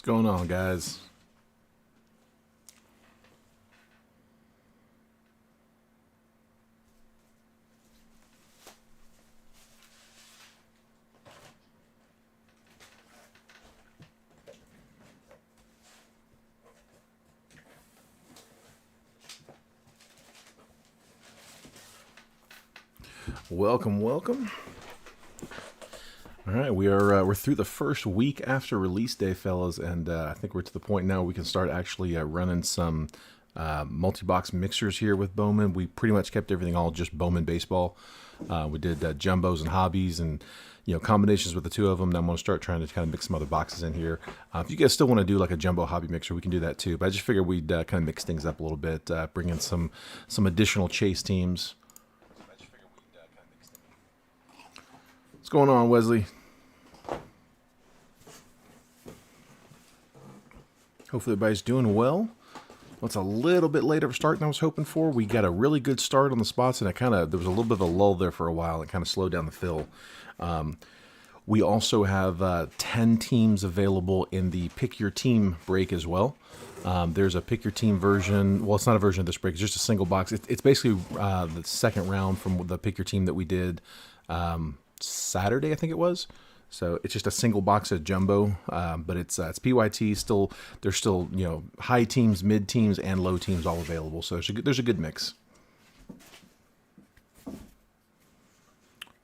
going on, guys? Welcome, welcome. All right, we're through the first week after release day, fellas, and I think we're to the point now we can start actually running some multi-box mixers here with Bowman. We pretty much kept everything all just Bowman baseball. We did jumbos and hobbies and combinations with the two of them. Now I'm going to start trying to kind of mix some other boxes in here. If you guys still want to do like a jumbo hobby mixer, we can do that too. But I just figured we'd kind of mix things up a little bit, bring in some additional chase teams. What's going on, Wesley? Hopefully everybody's doing well. Well, it's a little bit later of a start than I was hoping for. We got a really good start on the spots, and there was a little bit of a lull there for a while. It kind of slowed down the fill. We also have 10 teams available in the Pick Your Team break as well. There's a Pick Your Team version. Well, it's not a version of this break. It's just a single box. It's basically the second round from the Pick Your Team that we did Saturday, I think it was. So it's just a single box of jumbo, but it's PYT. Still, there's still high teams, mid teams, and low teams all available. So there's a good mix.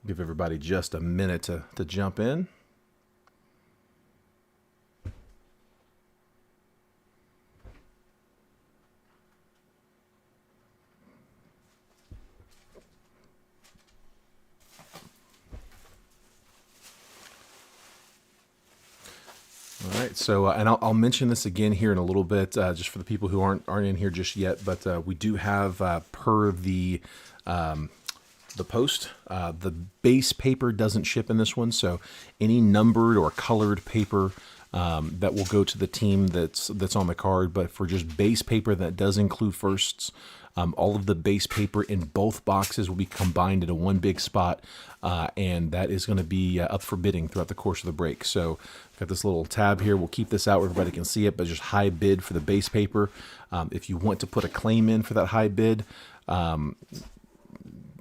Give everybody just a minute to jump in. All right, so and I'll mention this again here in a little bit, just for the people who aren't in here just yet. But we do have per the post, the base paper doesn't ship in this one. So any numbered or colored paper that will go to the team that's on the card. But for just base paper that does include firsts, all of the base paper in both boxes will be combined into one big spot, and that is going to be up for bidding throughout the course of the break. So got this little tab here. We'll keep this out where everybody can see it, but just high bid for the base paper. If you want to put a claim in for that high bid,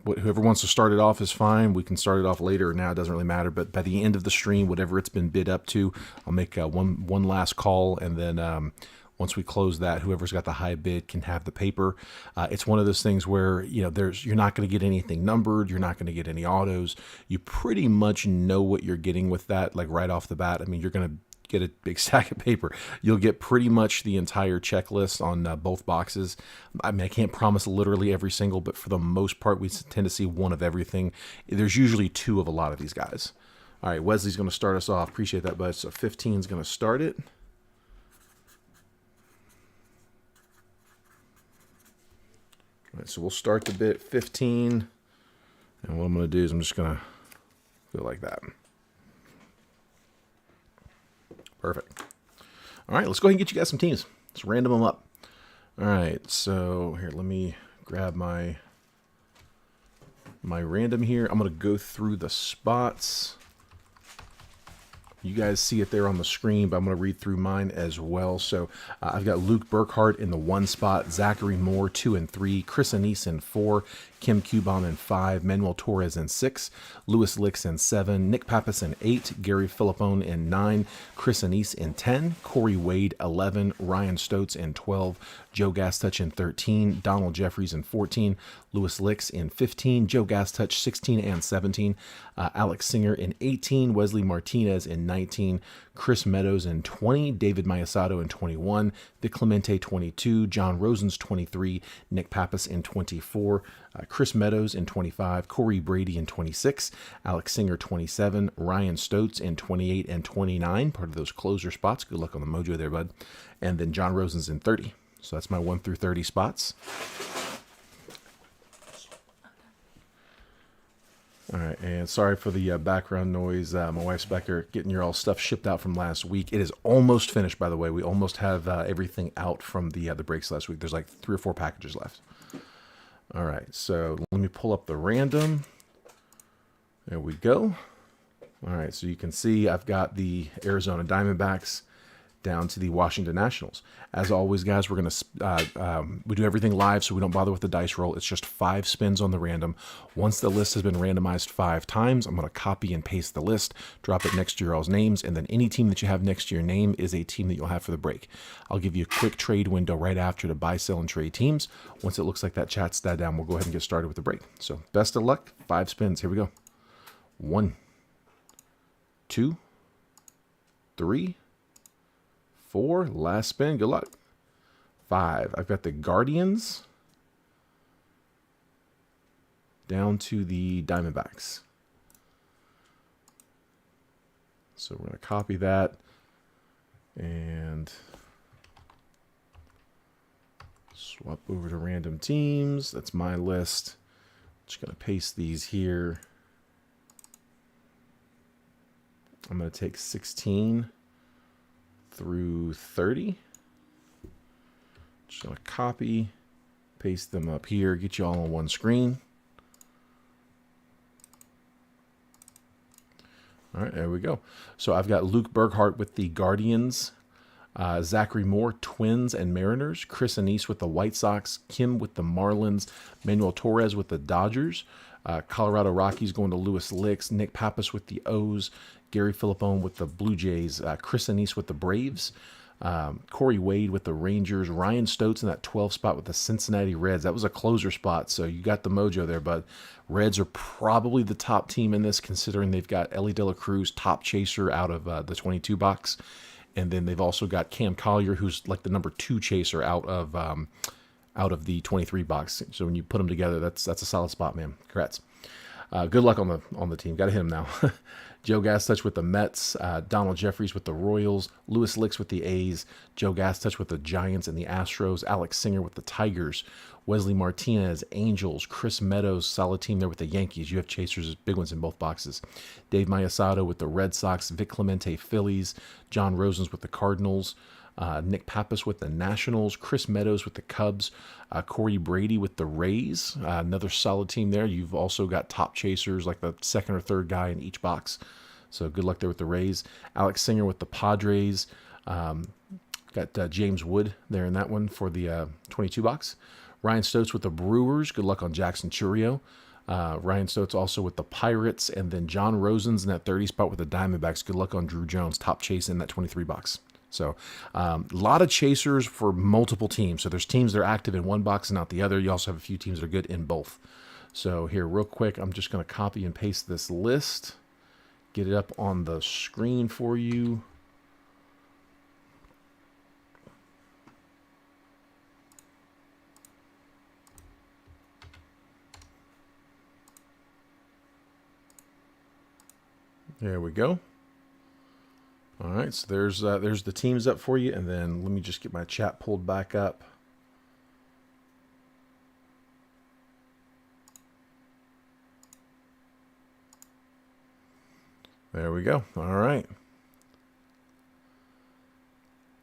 whoever wants to start it off is fine. We can start it off later or now. It doesn't really matter. But by the end of the stream, whatever it's been bid up to, I'll make one last call, and then once we close that, whoever's got the high bid can have the paper. It's one of those things where you're not going to get anything numbered. You're not going to get any autos. You pretty much know what you're getting with that, like right off the bat. I mean, you're going to get a big stack of paper. You'll get pretty much the entire checklist on both boxes. I mean, I can't promise literally every single, but for the most part, we tend to see one of everything. There's usually two of a lot of these guys. All right, Wesley's going to start us off. Appreciate that, bud. So 15 is going to start it. All right, so we'll start the bit 15, and what I'm going to do is I'm just going to go like that. Perfect. All right, let's go ahead and get you guys some teams. Let's random them up. All right, so here, let me grab my random here. I'm going to go through the spots. You guys see it there on the screen, but I'm going to read through mine as well. So I've got Luke Burkhart in the 1 spot, Zachary Moore 2 and 3, Chris Anise in 4, Kim Kubon in 5, Manuel Torres in 6, Louis Licks in 7, Nick Pappas in 8, Gary Filippone in 9, Chris Anise in 10, Corey Wade 11, Ryan Stotz in 12, Joe Gastuch in 13, Donald Jeffries in 14, Louis Licks in 15, Joe Gastuch 16 and 17, Alex Singer in 18, Wesley Martinez in 19, Chris Meadows in 20, David Mayasato in 21, Vic Clemente 22, John Rosens 23, Nick Pappas in 24, Chris Meadows in 25, Corey Brady in 26, Alex Singer 27, Ryan Stotz in 28 and 29, part of those closer spots. Good luck on the mojo there, bud. And then John Rosens in 30. So that's my 1 through 30 spots. All right, and sorry for the background noise. My wife's back there getting your all stuff shipped out from last week. It is almost finished, by the way. We almost have everything out from the breaks last week. There's like 3 or 4 packages left. All right, so let me pull up the random. There we go. All right, so you can see I've got the Arizona Diamondbacks, down to the Washington Nationals. As always, guys, we're gonna we do everything live, so we don't bother with the dice roll. It's just 5 spins on the random. Once the list has been randomized 5 times, I'm gonna copy and paste the list, drop it next to your all's names, and then any team that you have next to your name is a team that you'll have for the break. I'll give you a quick trade window right after to buy, sell, and trade teams. Once it looks like that chat's died down, we'll go ahead and get started with the break. So best of luck. 5 spins. Here we go. 1, 2, 3, 4, last spin, good luck. 5, I've got the Guardians down to the Diamondbacks. So we're going to copy that and swap over to random teams. That's my list. Just going to paste these here. I'm going to take 16 through 30. Just going to copy, paste them up here, get you all on one screen. All right, there we go. So I've got Luke Burkhart with the Guardians, Zachary Moore, Twins and Mariners, Chris Anise with the White Sox, Kim with the Marlins, Manuel Torres with the Dodgers, Colorado Rockies going to Lewis Licks, Nick Pappas with the O's, Gary Filippone with the Blue Jays, Chris Anise with the Braves, Corey Wade with the Rangers, Ryan Stotts in that 12 spot with the Cincinnati Reds. That was a closer spot, so you got the mojo there, but Reds are probably the top team in this, considering they've got Ellie De La Cruz, top chaser out of the 22 box, and then they've also got Cam Collier, who's like the number 2 chaser out of the 23 box. So when you put them together, that's a solid spot, man. Congrats. Good luck on the team. Got to hit him now. Joe Gastuch with the Mets, Donald Jeffries with the Royals, Lewis Licks with the A's, Joe Gastuch with the Giants and the Astros, Alex Singer with the Tigers, Wesley Martinez, Angels, Chris Meadows, solid team there with the Yankees. You have chasers, big ones in both boxes. Dave Mayasato with the Red Sox, Vic Clemente, Phillies, John Rosens with the Cardinals, Nick Pappas with the Nationals, Chris Meadows with the Cubs, Corey Brady with the Rays, another solid team there. You've also got top chasers like the second or third guy in each box. So good luck there with the Rays. Alex Singer with the Padres. Got James Wood there in that one for the 22 box. Ryan Stotts with the Brewers. Good luck on Jackson Churio. Ryan Stotts also with the Pirates. And then John Rosens in that 30 spot with the Diamondbacks. Good luck on Drew Jones, top chase in that 23 box. So a lot of chasers for multiple teams. So there's teams that are active in one box and not the other. You also have a few teams that are good in both. So here, real quick, I'm just going to copy and paste this list. Get it up on the screen for you. There we go. All right, so there's the teams up for you, and then let me just get my chat pulled back up. There we go. All right.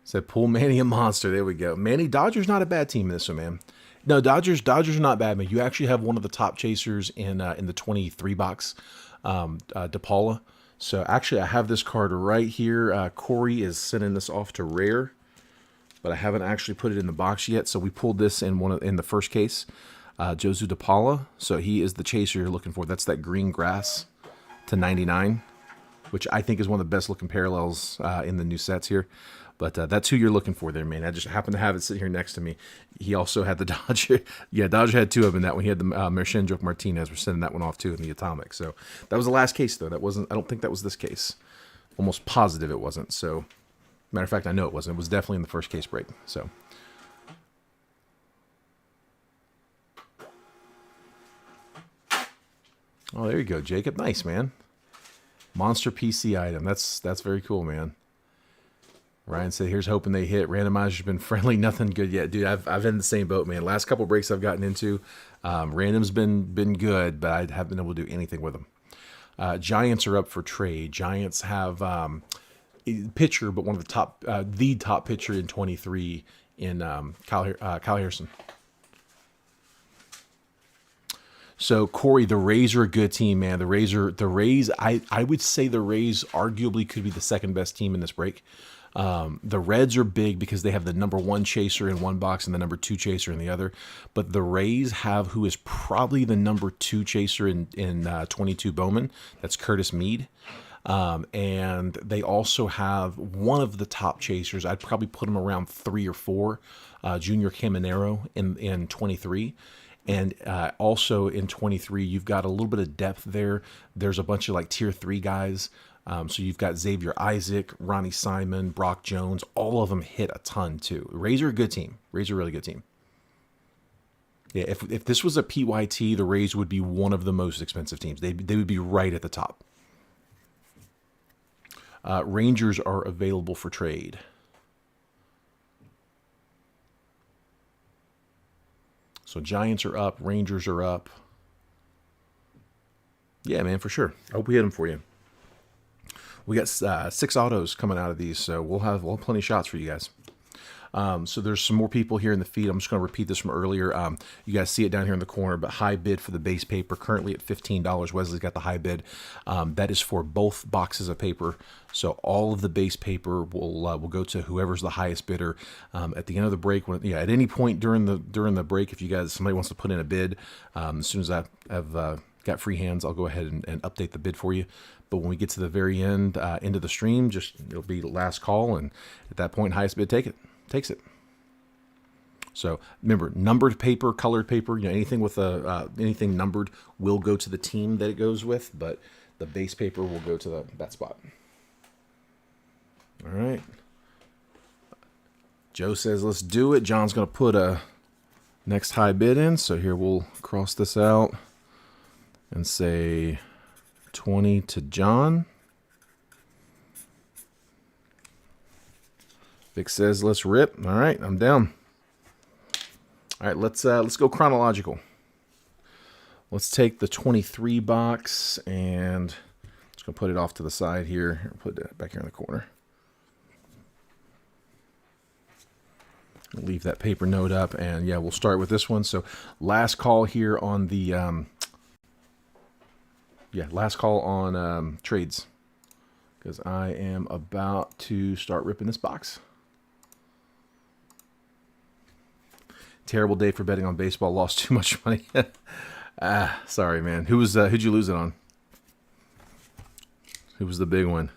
Said pull Manny a monster. There we go. Manny, Dodgers not a bad team in this one, man. No, Dodgers are not bad, man. You actually have one of the top chasers in the 23 box, DePaula. So actually, I have this card right here. Corey is sending this off to Rare, but I haven't actually put it in the box yet. So we pulled this in the first case. Josu DePaula. So he is the chaser you're looking for. That's that green grass to 99, which I think is one of the best looking parallels in the new sets here. But that's who you're looking for there, man. I just happen to have it sitting here next to me. He also had the Dodger. Yeah, Dodger had 2 of them in that one. He had the Mershendruk Martinez. We're sending that one off too in the Atomic. So that was the last case, though. That wasn't. I don't think that was this case. Almost positive it wasn't. So, matter of fact, I know it wasn't. It was definitely in the first case break. So. Oh, there you go, Jacob. Nice, man. Monster PC item. That's very cool, man. Ryan said, here's hoping they hit. Randomizer's been friendly. Nothing good yet. Dude, I've been in the same boat, man. Last couple breaks I've gotten into, random's been good, but I haven't been able to do anything with them. Giants are up for trade. Giants have pitcher, but one of the top pitcher in 23 in Kyle Harrison. So Corey, the Rays are a good team, man. The Rays. I would say the Rays arguably could be the second best team in this break. The Reds are big because they have the number 1 chaser in one box and the number 2 chaser in the other. But the Rays have who is probably the number 2 chaser in 22 Bowman. That's Curtis Mead. And they also have one of the top chasers. I'd probably put him around 3 or 4, Junior Caminero in 23. And also in 23, you've got a little bit of depth there. There's a bunch of like tier 3 guys. So you've got Xavier Isaac, Ronnie Simon, Brock Jones. All of them hit a ton too. Rays are a good team. Rays are a really good team. Yeah, if this was a PYT, the Rays would be one of the most expensive teams. They would be right at the top. Rangers are available for trade. So Giants are up, Rangers are up. Yeah, man, for sure. I hope we hit them for you. We got 6 autos coming out of these, so we'll have plenty of shots for you guys. So there's some more people here in the feed. I'm just going to repeat this from earlier. You guys see it down here in the corner, but high bid for the base paper currently at $15. Wesley's got the high bid. That is for both boxes of paper. So all of the base paper will go to whoever's the highest bidder. At the end of the break, at any point during the break, if somebody wants to put in a bid, as soon as I've got free hands, I'll go ahead and update the bid for you. But when we get to the very end of the stream, it'll be the last call, and at that point, highest bid takes it. So remember, numbered paper, colored paper, anything with anything numbered will go to the team that it goes with, but the base paper will go to that spot. All right. Joe says, let's do it. John's going to put a next high bid in. So here we'll cross this out and say 20 to John. Vic says, let's rip. All right, I'm down. All right, let's go chronological. Let's take the 23 box and just gonna put it off to the side here. Put it back here in the corner. Leave that paper note up, and yeah, we'll start with this one. So last call here on the last call on trades, because I am about to start ripping this box. Terrible day for betting on baseball. Lost too much money. Sorry, man. Who'd you lose it on? Who was the big one?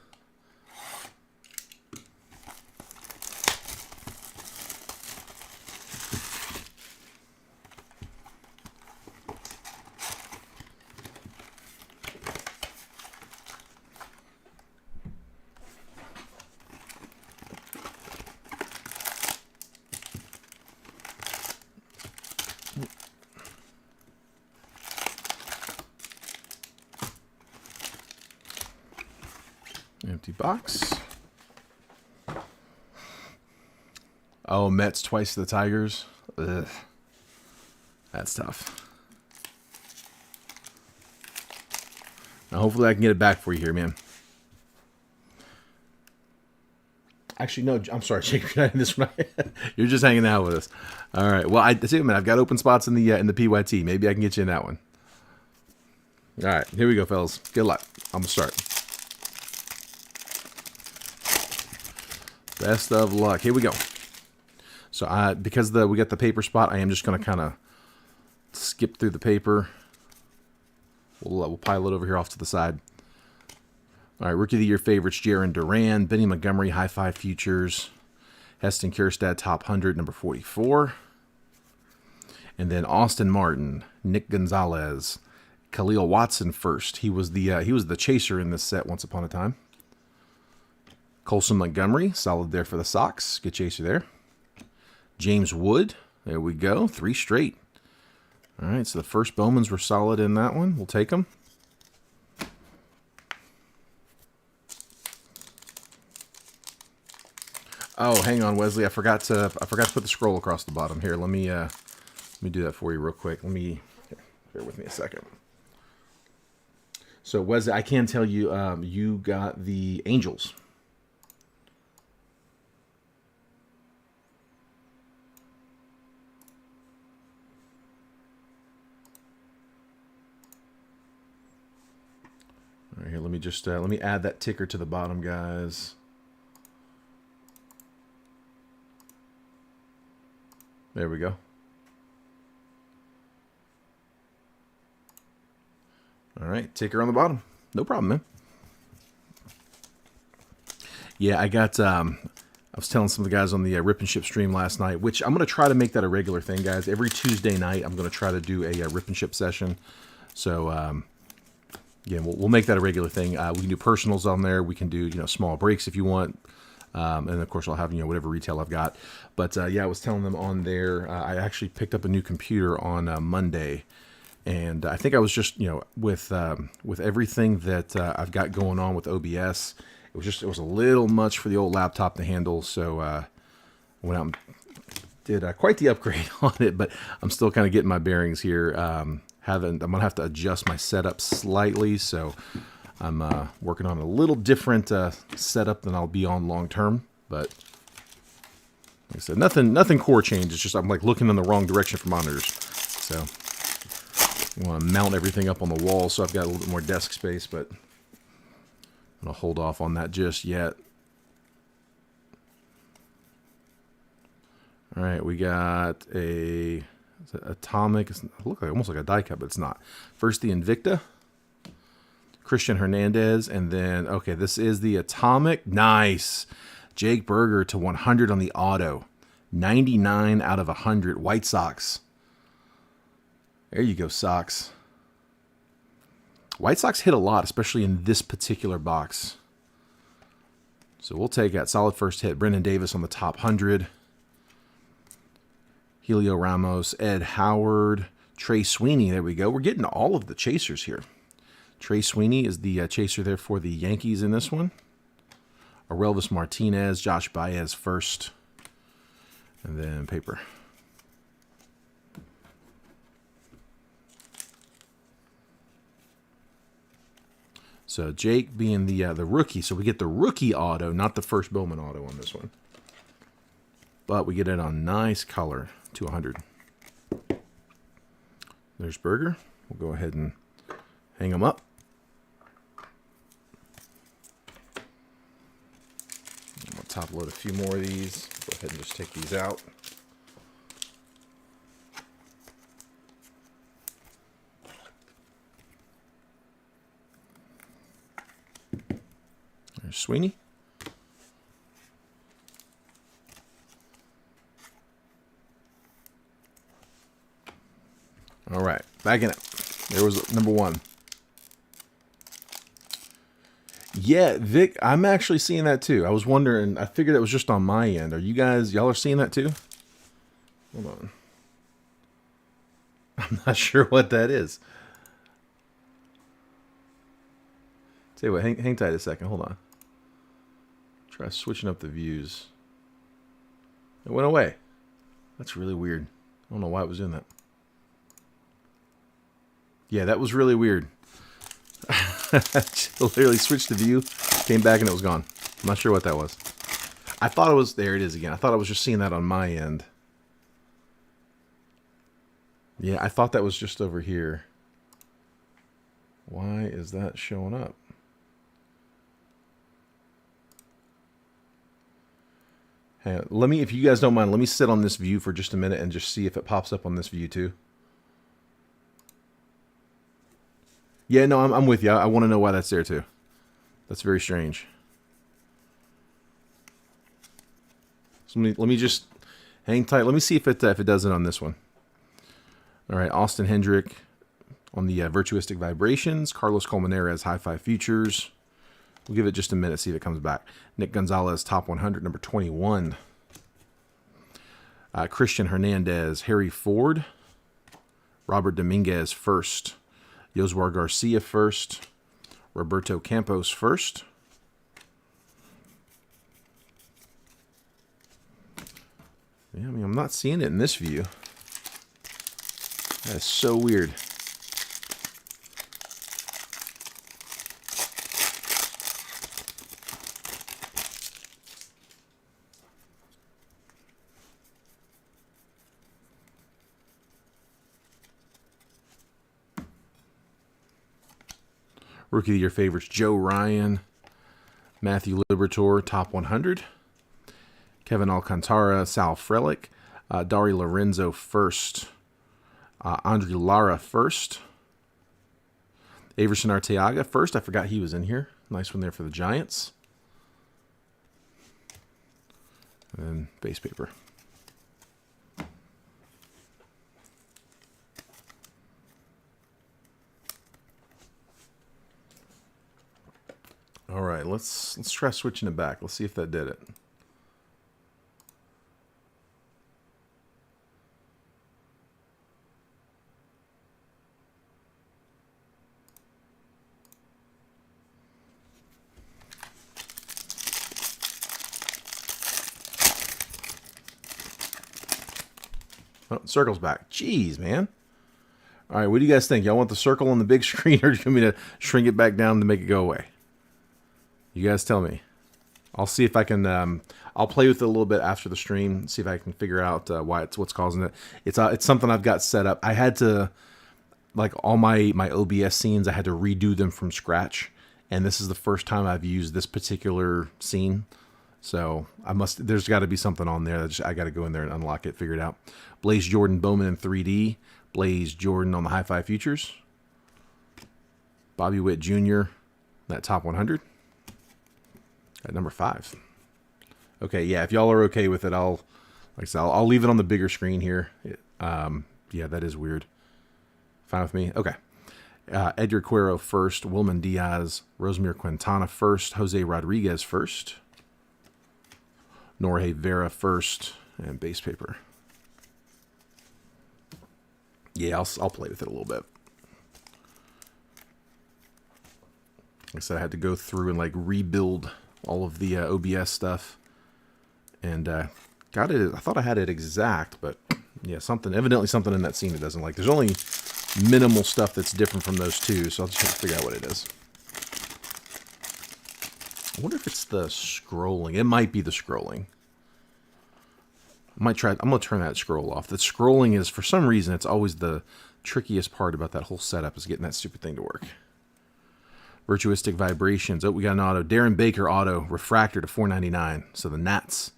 Empty box. Oh, Mets twice to the Tigers. Ugh. That's tough. Now, hopefully I can get it back for you here, man. Actually, no, I'm sorry, Jake, you're not in this one. You're just hanging out with us. All right. Well, that's it, man. I've got open spots in the PYT. Maybe I can get you in that one. All right, here we go, fellas. Good luck. I'm gonna start. Best of luck. Here we go. So because we got the paper spot, I am just going to kind of skip through the paper. We'll pile it over here off to the side. All right, Rookie of the Year favorites, Jaron Duran, Benny Montgomery, High Five Futures, Heston Kjerstad, Top 100, number 44. And then Austin Martin, Nick Gonzalez, Khalil Watson first. He was the chaser in this set once upon a time. Colson Montgomery, solid there for the Sox. Good chaser there. James Wood, there we go. 3 straight. All right, so the first Bowmans were solid in that one. We'll take them. Oh, hang on, Wesley. I forgot to put the scroll across the bottom here. Let me do that for you real quick. Bear with me a second. So Wesley, I can tell you, you got the Angels. All right, here, let me just let me add that ticker to the bottom, guys. There we go. All right, ticker on the bottom. No problem, man. Yeah, I got. I was telling some of the guys on the Rip and Ship stream last night, which I'm going to try to make that a regular thing, guys. Every Tuesday night, I'm going to try to do a Rip and Ship session. So, yeah, we'll make that a regular thing. We can do personals on there. We can do, you know, small breaks if you want. And of course, I'll have, you know, whatever retail I've got. But yeah, I was telling them on there, I actually picked up a new computer on Monday. And I think I was just, you know, with everything that I've got going on with OBS, it was a little much for the old laptop to handle. So I went out and did quite the upgrade on it, but I'm still kind of getting my bearings here. I'm gonna have to adjust my setup slightly, so I'm working on a little different setup than I'll be on long term. But like I said, nothing core change. It's just I'm like looking in the wrong direction for monitors. So I want to mount everything up on the wall, so I've got a little bit more desk space, but I'm gonna hold off on that just yet. All right, we got a Atomic. It looks like almost like a die cut, but it's not. First, the Invicta, Christian Hernandez, and then, okay, this is the Atomic. Nice. Jake Berger to 100 on the auto. 99 out of 100. White Sox. There you go, Sox. White Sox hit a lot, especially in this particular box. So we'll take that. Solid first hit. Brendan Davis on the top 100. Helio Ramos, Ed Howard, Trey Sweeney. There we go. We're getting all of the chasers here. Trey Sweeney is the chaser there for the Yankees in this one. Aurelvis Martinez, Josh Baez first. And then paper. So Jake being the rookie. So we get the rookie auto, not the first Bowman auto on this one. But we get it on nice color to 100. There's Berger. We'll go ahead and hang them up. I'm going to top load a few more of these. Go ahead and just take these out. There's Sweeney. All right, back in it. There was number one. Yeah, Vic, I'm actually seeing that too. I was wondering, I figured it was just on my end. Are you guys, y'all are seeing that too? Hold on. I'm not sure what that is. Tell you what, hang tight a second. Hold on. Try switching up the views. It went away. That's really weird. I don't know why it was doing that. Yeah, that was really weird. Literally switched the view, came back, and it was gone. I'm not sure what that was. I thought it was... There it is again. I thought I was just seeing that on my end. Yeah, I thought that was just over here. Why is that showing up? Hey, let me, if you guys don't mind, let me sit on this view for just a minute and just see if it pops up on this view too. Yeah, no, I'm with you. I want to know why that's there too. That's very strange. So let me just hang tight. Let me see if it does it on this one. All right, Austin Hendrick on the Virtuistic Vibrations. Carlos Colmenares, High Five Futures. We'll give it just a minute, see if it comes back. Nick Gonzalez, top 100, number 21. Christian Hernandez, Harry Ford. Robert Dominguez, first. Yoswar Garcia, first. Roberto Campos, first. Yeah, I mean, I'm not seeing it in this view. That is so weird. Rookie of the Year favorites, Joe Ryan, Matthew Liberatore, top 100. Kevin Alcantara, Sal Frelick, Dari Lorenzo first, Andre Lara first, Averson Arteaga first. I forgot he was in here. Nice one there for the Giants. And base paper. All right, let's try switching it back. Let's see if that did it. Oh, circle's back. Jeez, man. All right, what do you guys think? Y'all want the circle on the big screen, or do you want me to shrink it back down to make it go away? You guys tell me. I'll see if I can. I'll play with it a little bit after the stream. See if I can figure out what's causing it. It's something I've got set up. I had to, like, all my OBS scenes, I had to redo them from scratch, and this is the first time I've used this particular scene. So there's got to be something on there. I got to go in there and unlock it, figure it out. Blaze Jordan Bowman in 3D. Blaze Jordan on the High Five Futures. Bobby Witt Jr. That top 100. At number 5. Okay, yeah. If y'all are okay with it, like I said, I'll leave it on the bigger screen here. Yeah, that is weird. Fine with me. Okay. Edgar Cuero first. Wilman Diaz. Rosemir Quintana first. Jose Rodriguez first. Norge Vera first, and base paper. Yeah, I'll play with it a little bit. Like I said, I had to go through and like rebuild all of the OBS stuff, and got it. I thought I had it exact, but yeah, evidently something in that scene it doesn't like. There's only minimal stuff that's different from those two, so I'll just have to figure out what it is. I wonder if it's the scrolling. It might be the scrolling. I'm going to turn that scroll off. The scrolling is, for some reason, it's always the trickiest part about that whole setup is getting that stupid thing to work. Virtuistic Vibrations. Oh, we got an auto. Darren Baker auto. Refractor to 499. So the Nats.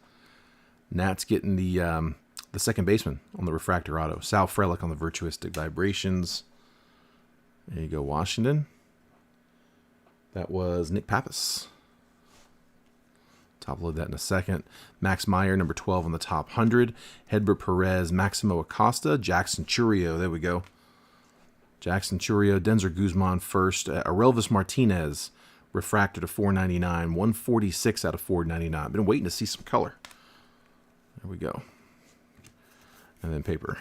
Nats getting the second baseman on the refractor auto. Sal Frelick on the Virtuistic Vibrations. There you go, Washington. That was Nick Pappas. Top load that in a second. Max Meyer, number 12 on the top 100. Hedbert Perez, Maximo Acosta, Jackson Churio. There we go. Jackson Churio, Denzer Guzman first. Arelvis Martinez, refractor to 499. 146 out of 499. Been waiting to see some color. There we go. And then paper.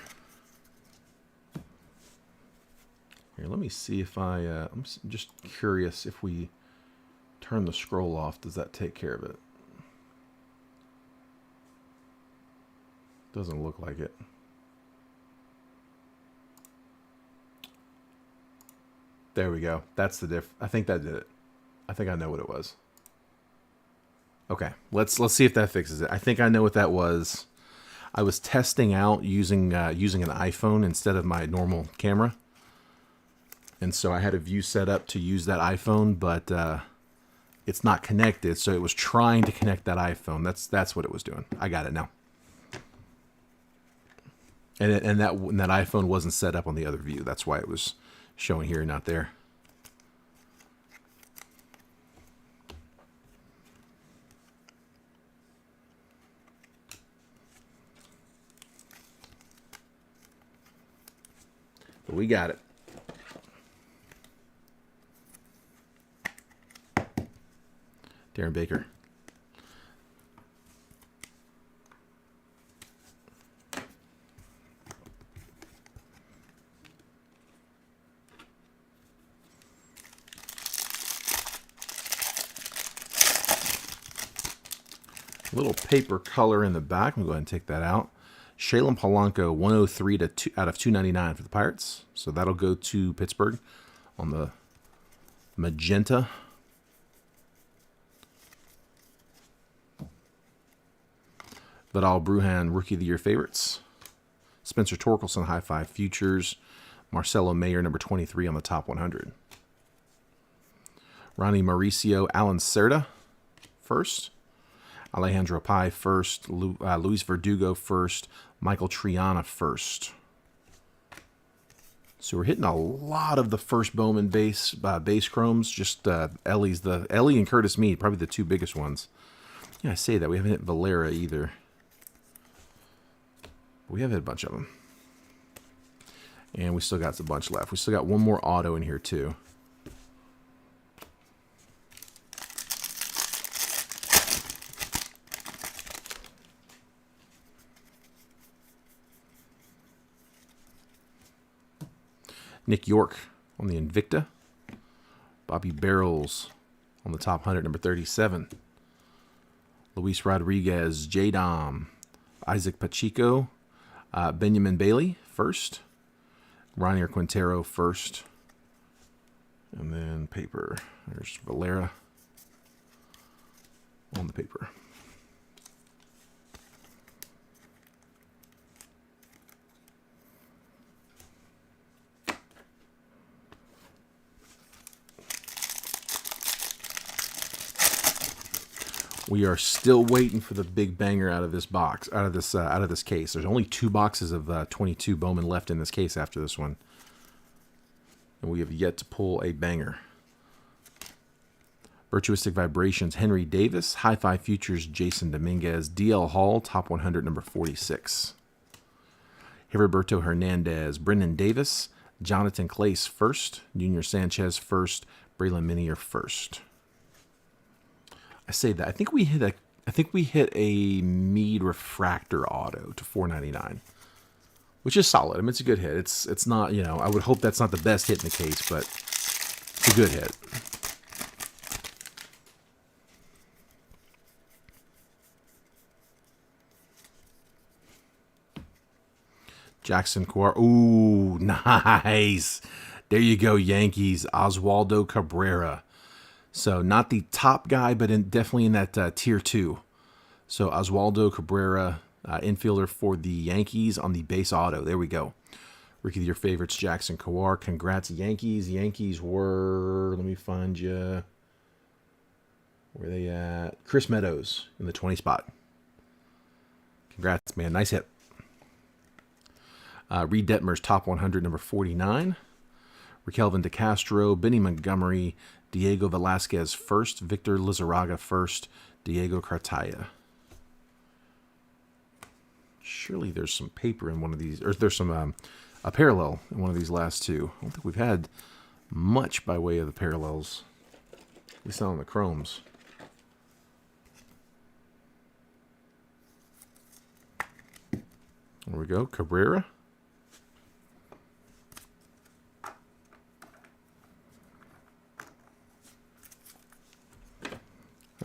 Here, let me see if I'm just curious if we turn the scroll off, does that take care of it? Doesn't look like it. There we go. That's the diff. I think that did it. I think I know what it was. Okay, let's see if that fixes it. I think I know what that was. I was testing out using an iPhone instead of my normal camera, and so I had a view set up to use that iPhone, but it's not connected. So it was trying to connect that iPhone. That's what it was doing. I got it now. And that iPhone wasn't set up on the other view. That's why it was showing here, not there. But we got it. Darren Baker. Little paper color in the back. I'm going to go ahead and take that out. Shailen Polanco, 103 out of 299 for the Pirates. So that'll go to Pittsburgh on the magenta. Vidal Brujan, Rookie of the Year favorites. Spencer Torkelson, High Five Futures. Marcelo Mayer, number 23 on the top 100. Ronnie Mauricio Alan Cerda first. Alejandro Pai first. Luis Verdugo first. Michael Triana first. So we're hitting a lot of the first Bowman base chromes. Just Ellie and Curtis Mead, probably the two biggest ones. Yeah, I say that. We haven't hit Valera either. We have hit a bunch of them. And we still got a bunch left. We still got one more auto in here too. Nick York on the Invicta. Bobby Barrels on the top 100, number 37. Luis Rodriguez, J-Dom. Isaac Pacheco. Benjamin Bailey, first. Ronier Quintero, first. And then paper. There's Valera on the paper. We are still waiting for the big banger out of this box, out of this case. There's only 2 boxes of 22 Bowman left in this case after this one, and we have yet to pull a banger. Virtuistic Vibrations, Henry Davis. Hi-Fi Futures, Jason Dominguez. DL Hall, top 100, number 46. Heriberto Hernandez, Brendan Davis. Jonathan Clace, first. Junior Sanchez, first. Braylon Minier, first. I say that. I think we hit a Mead Refractor auto to $4.99, which is solid. I mean, it's a good hit. It's not, you know, I would hope that's not the best hit in the case, but it's a good hit. Jackson Kowar. Ooh, nice. There you go, Yankees. Oswaldo Cabrera. So not the top guy, but definitely in that tier 2. So Oswaldo Cabrera, infielder for the Yankees on the base auto. There we go. Rookie of your favorites, Jackson Kowar. Congrats, Yankees. Yankees were, let me find you. Where are they at? Chris Meadows in the 20 spot. Congrats, man. Nice hit. Reed Detmer's top 100, number 49. Raquelvin DeCastro, Benny Montgomery, Diego Velasquez first, Victor Lizarraga first, Diego Cartaya. Surely there's some paper in one of these, or there's some a parallel in one of these last two. I don't think we've had much by way of the parallels, at least not on the chromes. There we go, Cabrera.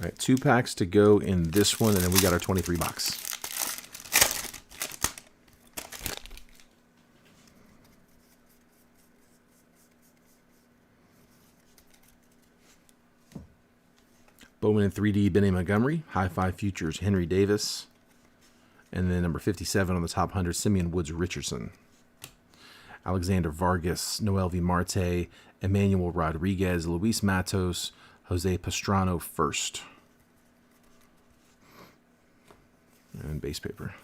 All right, 2 packs to go in this one, and then we got our 23 box. Bowman in 3D, Benny Montgomery. Hi-Fi Futures, Henry Davis. And then number 57 on the top 100, Simeon Woods Richardson. Alexander Vargas, Noel V. Marte, Emmanuel Rodriguez, Luis Matos, Jose Pastrano first. And base paper.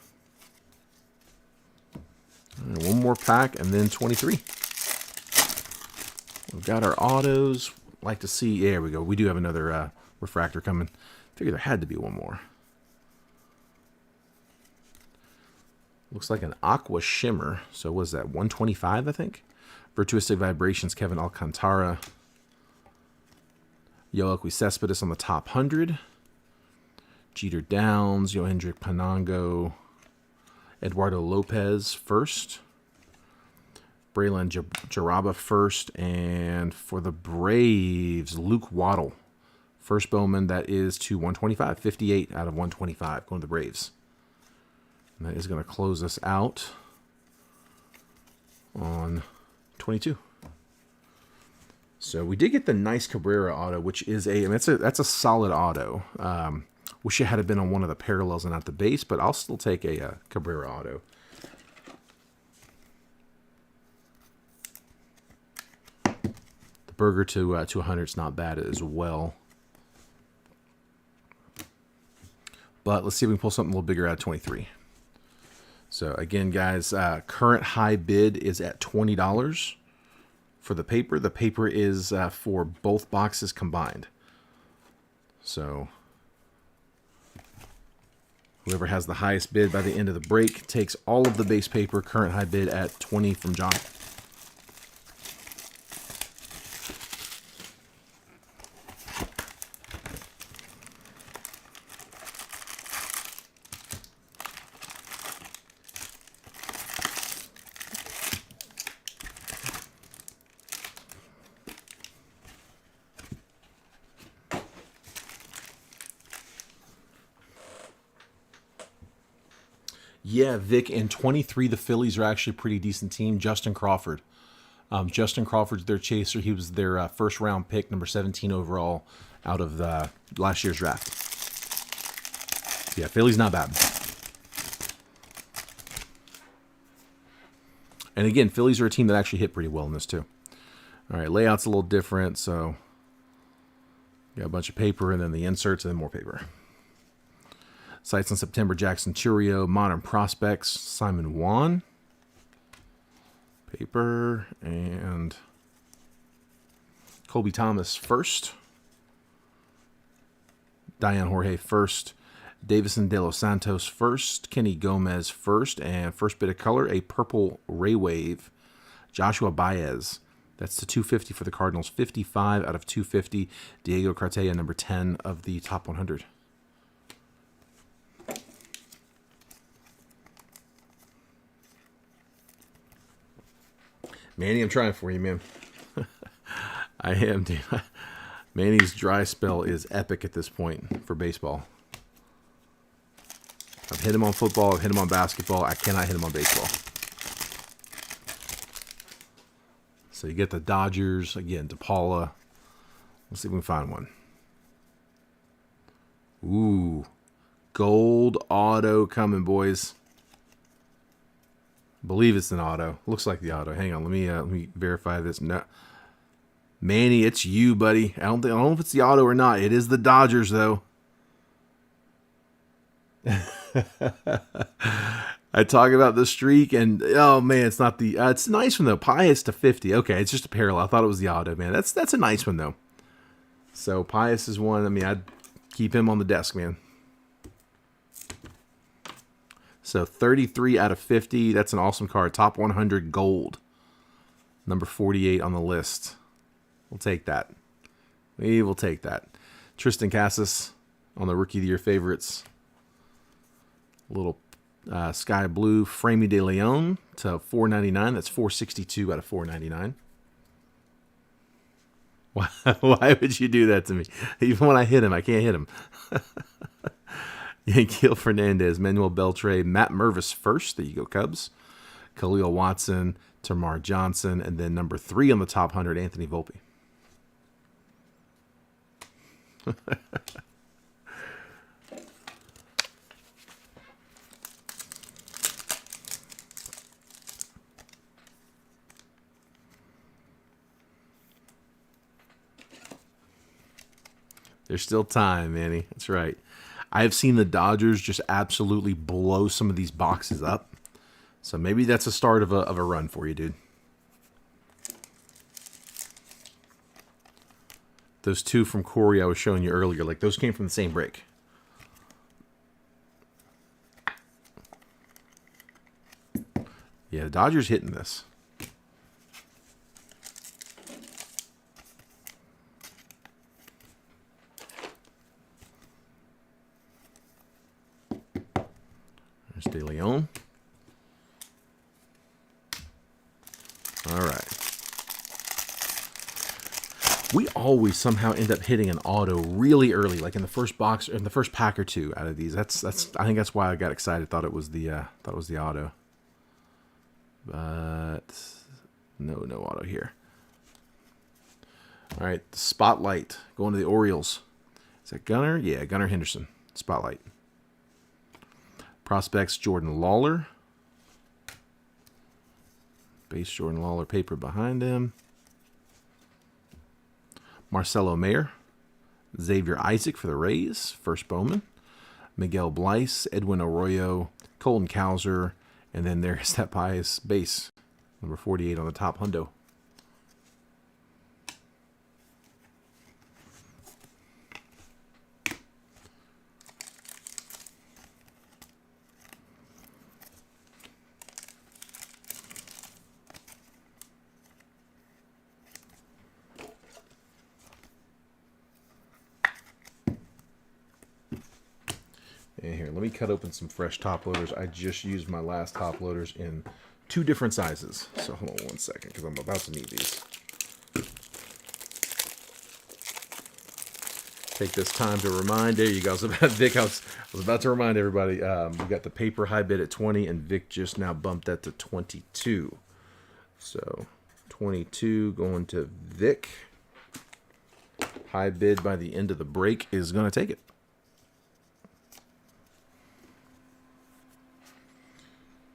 Right, one more pack and then 23. We've got our autos. Like to see, there we go. We do have another refractor coming. Figure there had to be one more. Looks like an aqua shimmer. So what was that, 125, I think? Virtuistic Vibrations, Kevin Alcantara. Yoelqui Cespedes on the top 100. Jeter Downs, Yohendrick Panango. Eduardo Lopez first. Braylon Jaraba first. And for the Braves, Luke Waddle. First Bowman, that is to 125. 58 out of 125 going to the Braves. And that is going to close us out on 22. So we did get the nice Cabrera auto, which is I mean, that's a solid auto. Wish it had been on one of the parallels and not the base, but I'll still take a Cabrera auto. The Burger to 100 is not bad as well. But let's see if we can pull something a little bigger out of 23. So again, guys, current high bid is at $20 for the paper. The paper is for both boxes combined. So whoever has the highest bid by the end of the break takes all of the base paper. Current high bid at 20 from John. Yeah, Vic, in 23, the Phillies are actually a pretty decent team. Justin Crawford. Justin Crawford's their chaser. He was their first round pick, number 17 overall, out of the last year's draft. Yeah, Philly's not bad. And again, Phillies are a team that actually hit pretty well in this too. All right, layout's a little different, so got a bunch of paper and then the inserts and then more paper. Sights on September, Jackson Churio, Modern Prospects, Simon Juan. Paper and Colby Thomas first. Diane Jorge first. Davison De Los Santos first. Kenny Gomez first. And first bit of color, a purple Ray Wave. Joshua Baez. That's the 250 for the Cardinals. 55 out of 250. Diego Cartaya, number 10 of the top 100. Manny, I'm trying for you, man. I am, dude. Manny's dry spell is epic at this point for baseball. I've hit him on football. I've hit him on basketball. I cannot hit him on baseball. So you get the Dodgers. Again, DePaula. Let's see if we can find one. Ooh. Gold auto coming, boys. Believe it's an auto. Looks like the auto. Hang on, let me verify this. No, Manny, it's you, buddy. I don't know if it's the auto or not. It is the Dodgers, though. I talk about the streak, and oh man, it's not the. It's a nice one though. Pius to 50. Okay, it's just a parallel. I thought it was the auto, man. That's a nice one though. So Pius is one. I mean, I'd keep him on the desk, man. So 33 out of 50. That's an awesome card. Top 100 gold. Number 48 on the list. We'll take that. We will take that. Tristan Cassis on the Rookie of the Year favorites. A little sky blue Framey de Leon to 499. That's 462 out of 499. Why would you do that to me? Even when I hit him, I can't hit him. Yanquiel Fernandez, Manuel Beltre, Matt Mervis first. There you go, Cubs. Khalil Watson, Tamar Johnson, and then number 3 on the top 100, Anthony Volpe. There's still time, Manny. That's right. I've seen the Dodgers just absolutely blow some of these boxes up. So maybe that's a start of a run for you, dude. Those two from Corey I was showing you earlier, like those came from the same break. Yeah, the Dodgers hitting this. There's De Leon. All right. We always somehow end up hitting an auto really early, like in the first box, in the first pack or two out of these. That's. I think that's why I got excited. Thought it was the auto. But no auto here. All right, the spotlight going to the Orioles. Is that Gunnar? Yeah, Gunnar Henderson. Spotlight. Prospects, Jordan Lawler. Base Jordan Lawler paper behind him. Marcelo Mayer, Xavier Isaac for the Rays, first Bowman, Miguel Bleis, Edwin Arroyo, Colton Cowser, and then there's that pious base, number 48 on the top hundo. And here, let me cut open some fresh top loaders. I just used my last top loaders in 2 different sizes. So hold on one second, because I'm about to need these. Take this time to remind, there you go. So Vic, I was about to remind everybody, we got the paper high bid at 20, and Vic just now bumped that to 22. So 22 going to Vic. High bid by the end of the break is going to take it.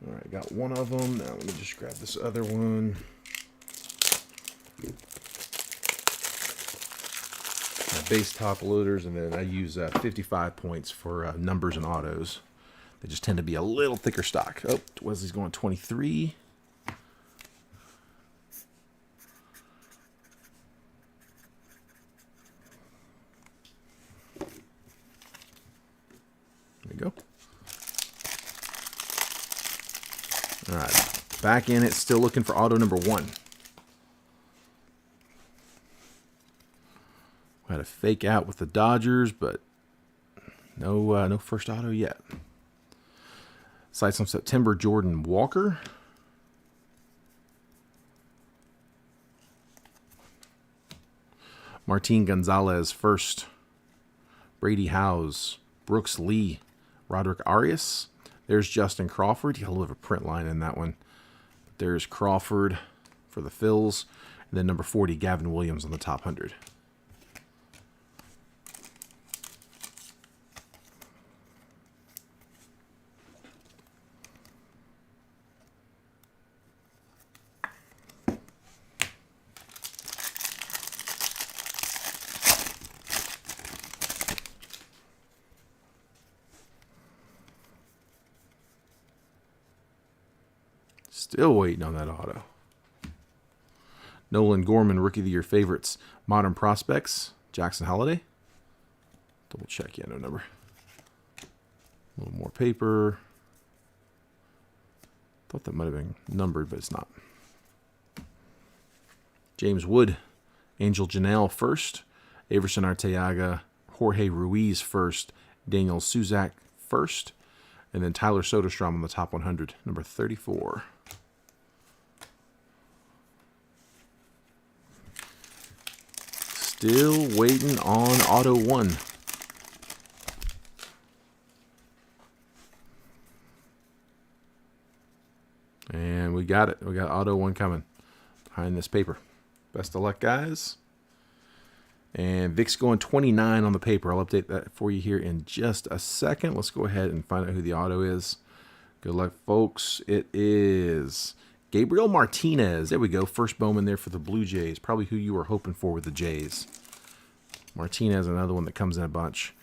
All right, got one of them. Now let me just grab this other one. My base top loaders, and then I use 55 points for numbers and autos. They just tend to be a little thicker stock. Oh, Wesley's going 23. There we go. All right, back in it, still looking for auto number 1. We had a fake out with the Dodgers, but no first auto yet. Sights on September, Jordan Walker. Martin Gonzalez first. Brady Howes, Brooks Lee, Roderick Arias. There's Justin Crawford. He got a little bit of a print line in that one. There's Crawford for the Phils. And then number 40, Gavin Williams on the top 100. Still waiting on that auto. Nolan Gorman, Rookie of the Year favorites. Modern Prospects, Jackson Holiday. Double check, yeah, no number. A little more paper. Thought that might have been numbered, but it's not. James Wood, Angel Janelle first. Averson Arteaga, Jorge Ruiz first. Daniel Suzak first. And then Tyler Soderstrom on the top 100, number 34. Still waiting on auto 1. And we got it. We got auto 1 coming behind this paper. Best of luck, guys. And Vic's going 29 on the paper. I'll update that for you here in just a second. Let's go ahead and find out who the auto is. Good luck, folks. It is Gabriel Martinez. There we go. First Bowman there for the Blue Jays. Probably who you were hoping for with the Jays. Martinez, another one that comes in a bunch.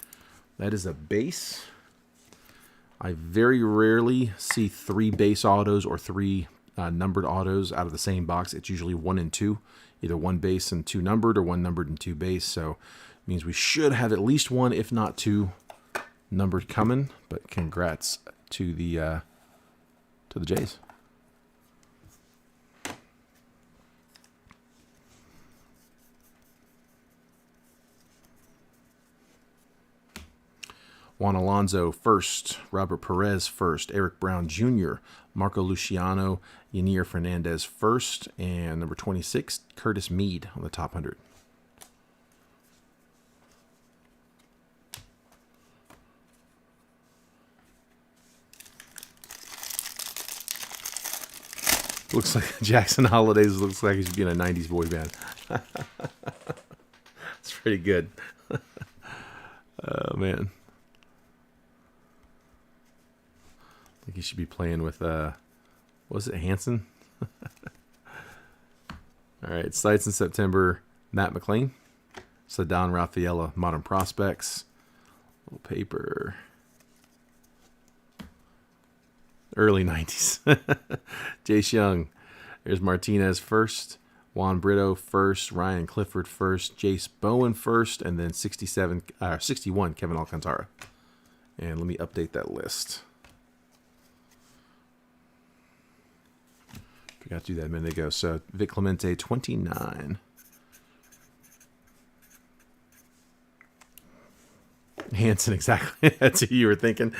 That is a base. I very rarely see 3 base autos or 3 numbered autos out of the same box. It's usually 1 and 2. Either 1 base and 2 numbered, or 1 numbered and 2 base. So it means we should have at least 1, if not 2, numbered coming. But congrats to the Jays. Juan Alonso first, Robert Perez first, Eric Brown Jr., Marco Luciano, Yanier Fernandez first, and number 26, Curtis Mead on the top 100. Looks like Jackson Holidays looks like he's being a 90s boy band. That's pretty good. Oh, man. I think he should be playing with, was it Hanson? All right, sights in September, Matt McLean. Ceddanne Rafaela, Modern Prospects. Little paper. Early 90s. Jace Young. There's Martinez first. Juan Brito first. Ryan Clifford first. Jace Bowen first. And then 61, Kevin Alcantara. And let me update that list. Forgot to do that a minute ago. So Vic Clemente, 29. Hanson, exactly. That's who you were thinking.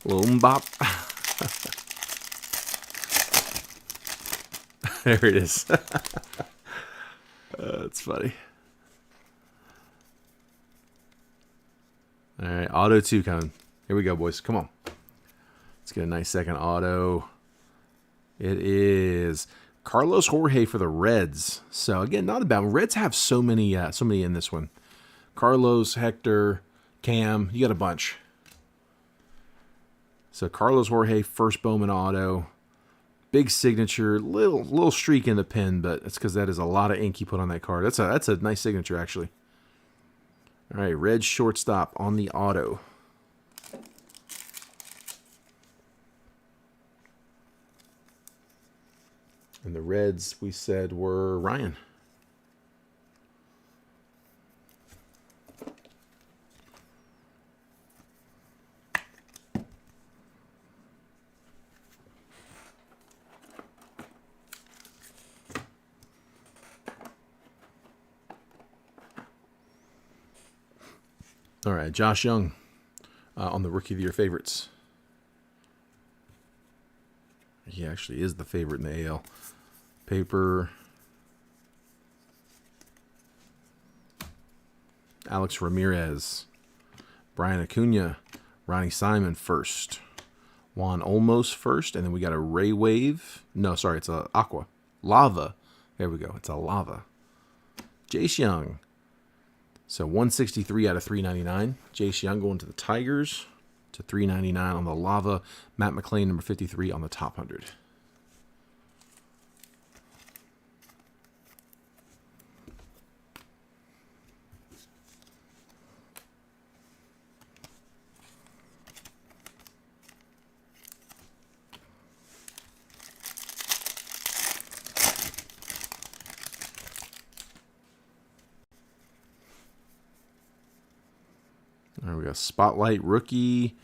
Lombop. There it is. That's funny. All right, auto 2 coming. Here we go, boys. Come on. Let's get a nice second auto. It is Carlos Jorge for the Reds. So again, not a bad one. Reds have so many in this one. Carlos, Hector, Cam, you got a bunch. So Carlos Jorge, first Bowman auto. Big signature, little streak in the pen, but it's because that is a lot of ink he put on that card. That's a nice signature, actually. All right, Red shortstop on the auto. And the Reds, we said, were Ryan. All right, Josh Young on the Rookie of the Year favorites. He actually is the favorite in the AL. Paper. Alex Ramirez. Brian Acuna. Ronnie Simon first. Juan Olmos first. And then we got a Ray Wave. No, sorry, it's a Aqua. Lava. There we go. It's a Lava. Jace Young. So 163 out of 399. Jace Young going to the Tigers. To 399 on the Lava. Matt McClain, number 53 on the top 100. There we go. Spotlight rookie.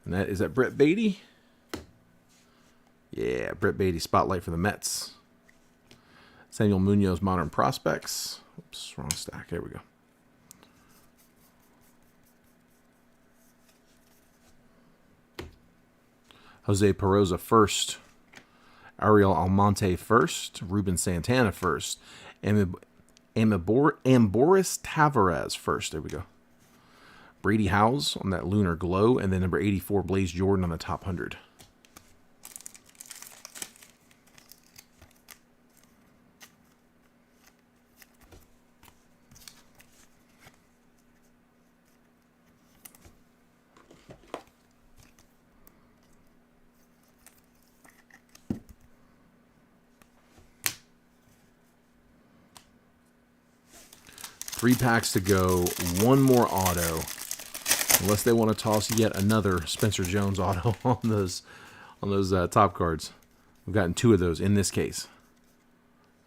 And is that Brett Beatty? Yeah, Brett Beatty, spotlight for the Mets. Samuel Munoz, Modern Prospects. Oops, wrong stack. There we go. Jose Peroza first. Ariel Almonte first. Ruben Santana first. Amboris Tavares first. There we go. Brady Howes on that Lunar Glow, and then number 84, Blaze Jordan on the top 100. Three packs to go. One more auto. Unless they want to toss yet another Spencer Jones auto on those top cards. We've gotten two of those in this case.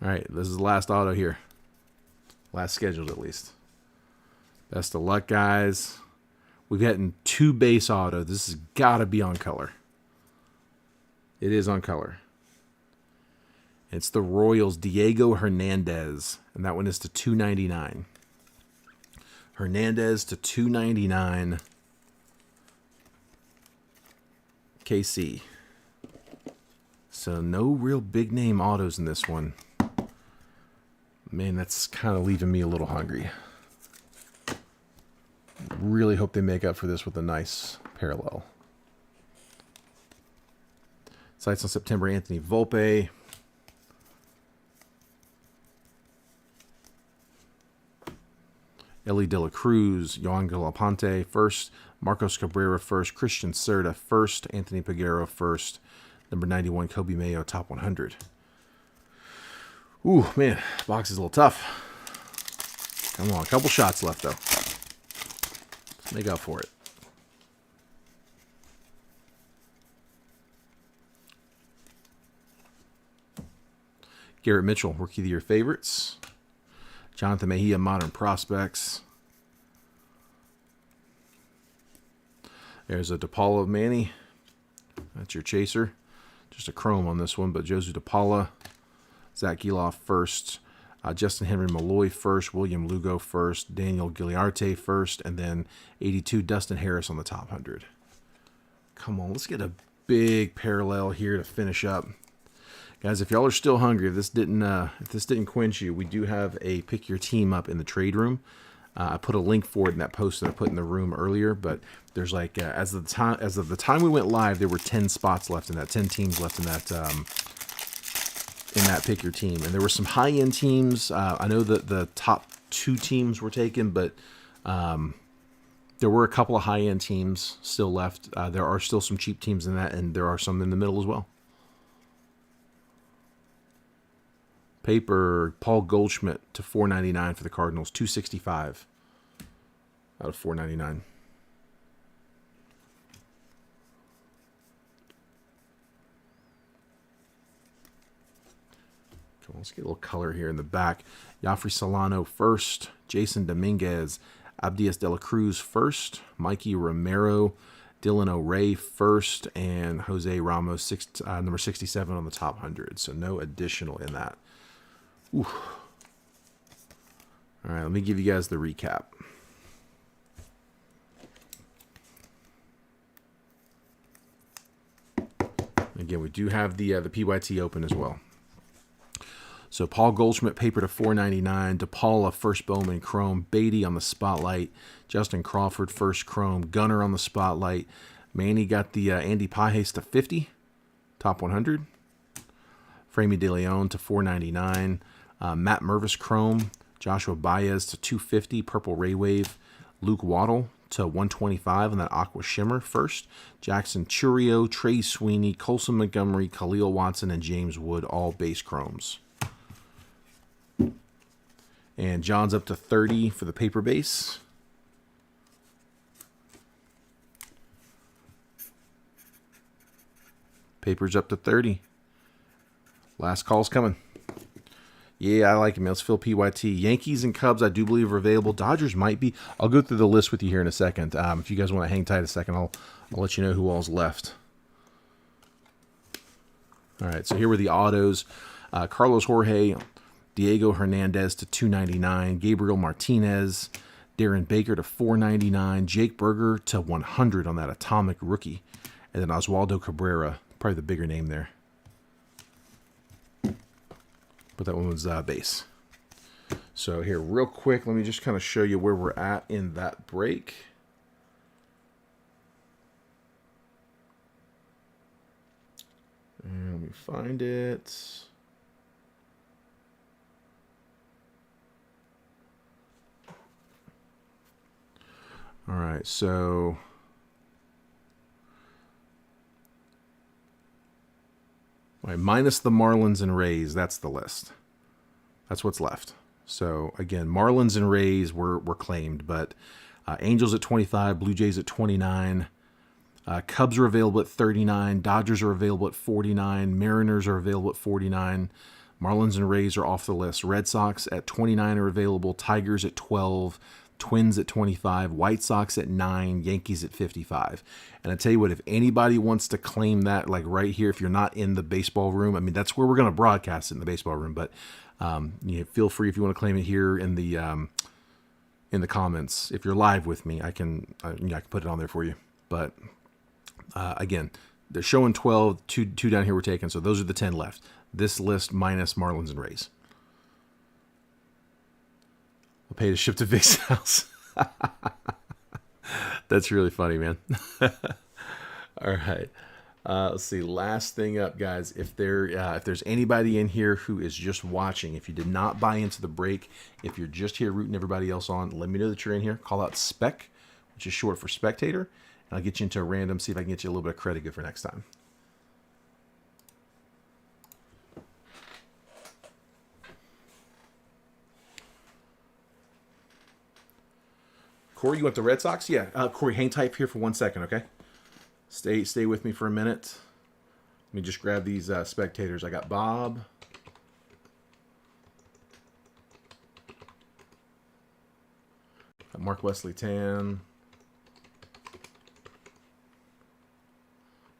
All right, this is the last auto here. Last scheduled, at least. Best of luck, guys. We've gotten two base auto. This has got to be on color. It is on color. It's the Royals, Diego Hernandez. And that one is to $299. Hernandez to $299. KC. So no real big name autos in this one. Man, that's kind of leaving me a little hungry. Really hope they make up for this with a nice parallel. Sights on September, Anthony Volpe. Ellie De La Cruz, Yoan Galapante first, Marcos Cabrera first, Christian Cerda first, Anthony Peguero first, number 91, Kobe Mayo, top 100. Ooh, man, box is a little tough. Come on, a couple shots left, though. Let's make up for it. Garrett Mitchell, Rookie of the Year favorites. Jonathan Mejia, Modern Prospects. There's a DePaula of Manny. That's your chaser. Just a chrome on this one, but Josu DePaula. Zach Geloff first. Justin Henry Malloy first. William Lugo first. Daniel Giliarte first. And then 82, Dustin Harris on the top 100. Come on, let's get a big parallel here to finish up. Guys, if y'all are still hungry, if this didn't quench you, we do have a pick your team up in the trade room. I put a link for it in that post that I put in the room earlier, but there's like as of the time we went live, there were 10 spots left in that, 10 teams left in that pick your team, and there were some high end teams. I know that the top 2 teams were taken, but there were a couple of high end teams still left. There are still some cheap teams in that, and there are some in the middle as well. Paper, Paul Goldschmidt to $4.99 for the Cardinals, $2.65 out of $4.99. Come on, let's get a little color here in the back. Yafri Solano first, Jason Dominguez, Abdias de la Cruz first, Mikey Romero, Dylan O'Ray first, and Jose Ramos number 67 on the top 100. So no additional in that. Ooh. All right, let me give you guys the recap. Again, we do have the PYT open as well. So Paul Goldschmidt paper to $4.99, DePaula first Bowman chrome, Beatty on the spotlight, Justin Crawford first chrome, Gunner on the spotlight, Manny got the Andy Pajes to 50, top 100, Framey De Leon to $4.99. Matt Mervis chrome, Joshua Baez to $250, purple Ray Wave, Luke Waddle to $125 on that aqua shimmer first, Jackson Churio, Trey Sweeney, Colson Montgomery, Khalil Watson, and James Wood, all base chromes. And John's up to 30 for the paper base. Paper's up to 30. Last call's coming. Yeah, I like it, man. Let's fill PYT. Yankees and Cubs, I do believe, are available. Dodgers might be. I'll go through the list with you here in a second. If you guys want to hang tight a second, I'll let you know who all's left. All right, so here were the autos. Carlos Jorge, Diego Hernandez to $2.99. Gabriel Martinez, Darren Baker to $4.99. Jake Berger to $100 on that atomic rookie. And then Oswaldo Cabrera, probably the bigger name there. But that one was base. So here, real quick, let me just kind of show you where we're at in that break. And let me find it. All right, so all right, minus the Marlins and Rays, that's the list. That's what's left. So again, Marlins and Rays were claimed, but Angels at 25, Blue Jays at 29, Cubs are available at 39, Dodgers are available at 49, Mariners are available at 49, Marlins and Rays are off the list. Red Sox at 29 are available, Tigers at 12, Twins at 25, White Sox at 9, Yankees at 55. And I tell you what, if anybody wants to claim that, like right here, if you're not in the baseball room, I mean, that's where we're going to broadcast it, in the baseball room. But feel free if you want to claim it here in the comments. If you're live with me, I can put it on there for you. But again, they're showing 12, two down here we're taking, so those are the 10 left. This list minus Marlins and Rays. I'll pay to ship to Vic's house. That's really funny, man. All right. Let's see. Last thing up, guys. If there's anybody in here who is just watching, if you did not buy into the break, if you're just here rooting everybody else on, let me know that you're in here. Call out SPEC, which is short for spectator, and I'll get you into a random, see if I can get you a little bit of credit good for next time. Corey, you want the Red Sox? Yeah. Corey, hang tight here for 1 second, okay? Stay with me for a minute. Let me just grab these spectators. I got Bob. Got Mark Wesley Tan.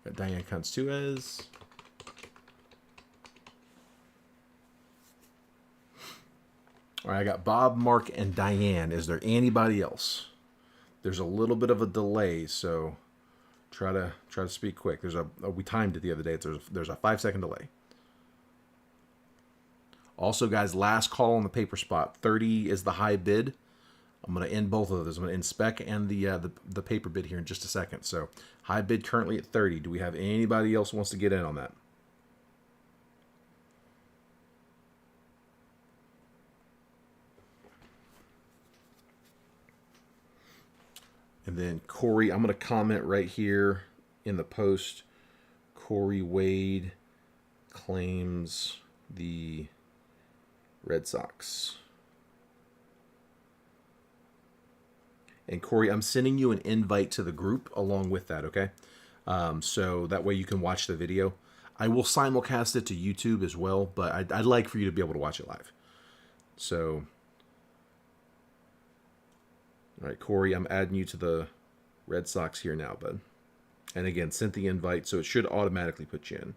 Got Diane Constuez. All right, I got Bob, Mark, and Diane. Is there anybody else? There's a little bit of a delay, so try to speak quick. We timed it the other day. There's a 5-second delay. Also, guys, last call on the paper spot. 30 is the high bid. I'm going to end both of those. I'm going to end spec and the paper bid here in just a second. So high bid currently at 30. Do we have anybody else who wants to get in on that? And then Corey, I'm going to comment right here in the post. Corey Wade claims the Red Sox. And Corey, I'm sending you an invite to the group along with that, okay? So that way you can watch the video. I will simulcast it to YouTube as well, but I'd like for you to be able to watch it live. So, all right, Corey, I'm adding you to the Red Sox here now, bud. And again, sent the invite, so it should automatically put you in.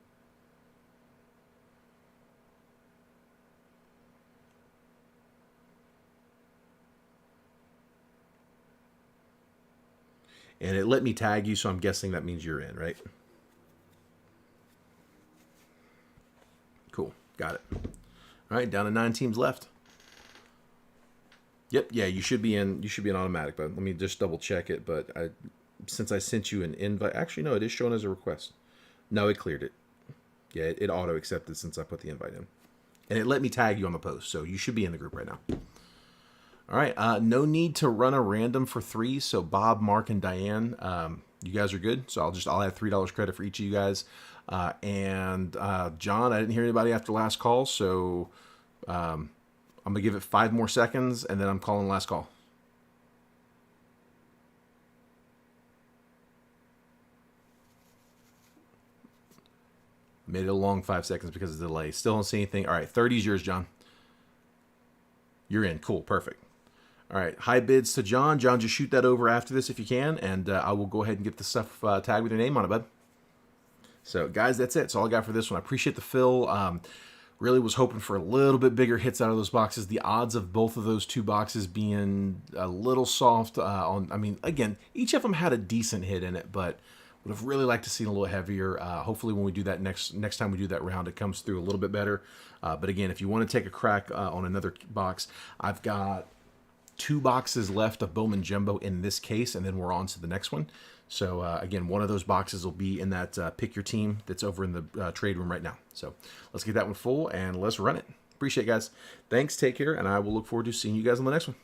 And it let me tag you, so I'm guessing that means you're in, right? Cool. Got it. All right, down to 9 teams left. Yep, yeah, you should be in. You should be in automatic, but let me just double check it. But since I sent you an invite, actually no, it is showing as a request. No, it cleared it. Yeah, it auto accepted since I put the invite in, and it let me tag you on the post, so you should be in the group right now. All right, no need to run a random for 3. So Bob, Mark, and Diane, you guys are good. So I'll add $3 credit for each of you guys. And John, I didn't hear anybody after last call, so I'm gonna give it 5 more seconds, and then I'm calling last call. Made it a long 5 seconds because of the delay. Still don't see anything. All right, 30 is yours, John. You're in. Cool, perfect. All right, high bids to John. John, just shoot that over after this if you can, and I will go ahead and get the stuff tagged with your name on it, bud. So, guys, that's it. That's all I got for this one. I appreciate the fill. Really was hoping for a little bit bigger hits out of those boxes. The odds of both of those 2 boxes being a little soft I mean, again, each of them had a decent hit in it, but would have really liked to see it a little heavier. Hopefully when we do that next time we do that round, it comes through a little bit better. But again, if you want to take a crack on another box, I've got 2 boxes left of Bowman Jumbo in this case, and then we're on to the next one. So again, one of those boxes will be in that pick your team that's over in the trade room right now. So let's get that one full and let's run it. Appreciate it, guys. Thanks, take care, and I will look forward to seeing you guys on the next one.